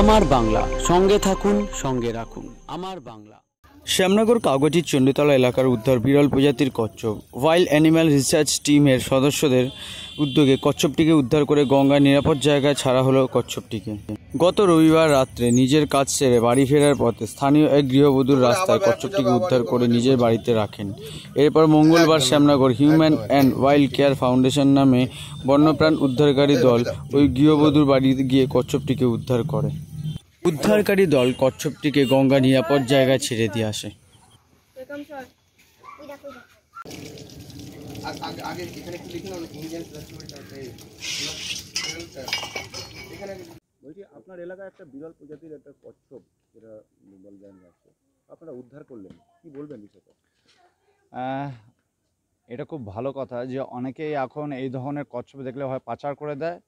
আমার বাংলা, সঙ্গে থাকুন, সঙ্গে রাখুন আমার বাংলা। শ্যামনগর কাগজির চণ্ডীতলা এলাকার উদ্ধার বিরল প্রজাতির কচ্ছপ। ওয়াইল্ড অ্যানিম্যাল রিসার্চ টিমের সদস্যদের উদ্যোগে কচ্ছপটিকে উদ্ধার করে গঙ্গার নিরাপদ জায়গায় ছাড়া হলো কচ্ছপটিকে। গত রবিবার রাত্রে নিজের কাজ সেরে বাড়ি ফেরার পথে স্থানীয় এক গৃহবধূর রাস্তায় কচ্ছপটিকে উদ্ধার করে নিজের বাড়িতে রাখেন। এরপর মঙ্গলবার Shyamnagar human and wild care foundation নামে বন্যপ্রাণ উদ্ধারকারী দল ওই গৃহবধূর বাড়িতে গিয়ে কচ্ছপটিকে উদ্ধার করে। উদ্ধারকারী দল কচ্ছপটিকে গঙ্গা নিরাপদ জায়গায় ছেড়ে দিয়ে আসে। আপনার এলাকায় একটা বিরল প্রজাতির একটা কচ্ছপ যেটা আছে, আপনারা উদ্ধার করলেন, কি বলবেন বিষয়টা? এটা খুব ভালো কথা যে অনেকেই এখন এই ধরনের কচ্ছপ দেখলে হয় পাচার করে দেয়,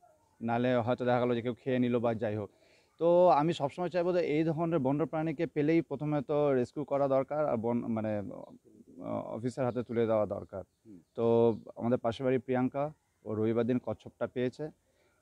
নালে হয়তো দেখা গেলো যে কেউ খেয়ে নিল বা যাই হোক। তো আমি সবসময় চাইবো যে এই ধরনের বন্যপ্রাণীকে পেলেই প্রথমে তো রেস্কিউ করা দরকার আর মানে অফিসের হাতে তুলে দেওয়া দরকার। তো আমাদের পাশের বাড়ি প্রিয়াঙ্কা ও রবিবার দিন কচ্ছপটা পেয়েছে,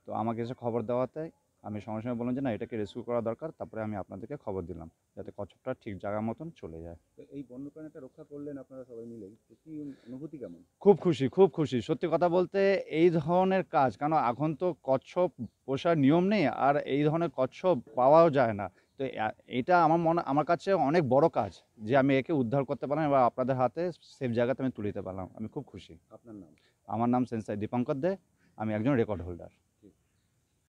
তো আমাকে এসে খবর দেওয়াতে আমি সঙ্গে সঙ্গে বললাম যে না, এটাকে রেস্কিউ করা দরকার। তারপরে আমি আপনাদেরকে খবর দিলাম যাতে কচ্ছপটা ঠিক জায়গার মতন চলে যায়। তো এই বন্যপ্রাণীটা রক্ষা করলেন আপনারা সবাই মিলে, কি অনুভূতি কেমন? খুব খুশি, খুব খুশি। সত্যি কথা বলতে এই ধরনের কাজ, কারণ এখন তো কচ্ছপ পোষার নিয়ম নেই আর এই ধরনের কচ্ছপ পাওয়াও যায় না। তো এটা আমার কাছে অনেক বড় কাজ যে আমি একে উদ্ধার করতে পারলাম এবং আপনাদের হাতে সেফ জায়গাতে আমি তুলে দিতে পারলাম। আমি খুব খুশি। আপনার নাম? আমার নাম সেন্সাই দীপঙ্কর দে, আমি একজন রেকর্ড হোল্ডার।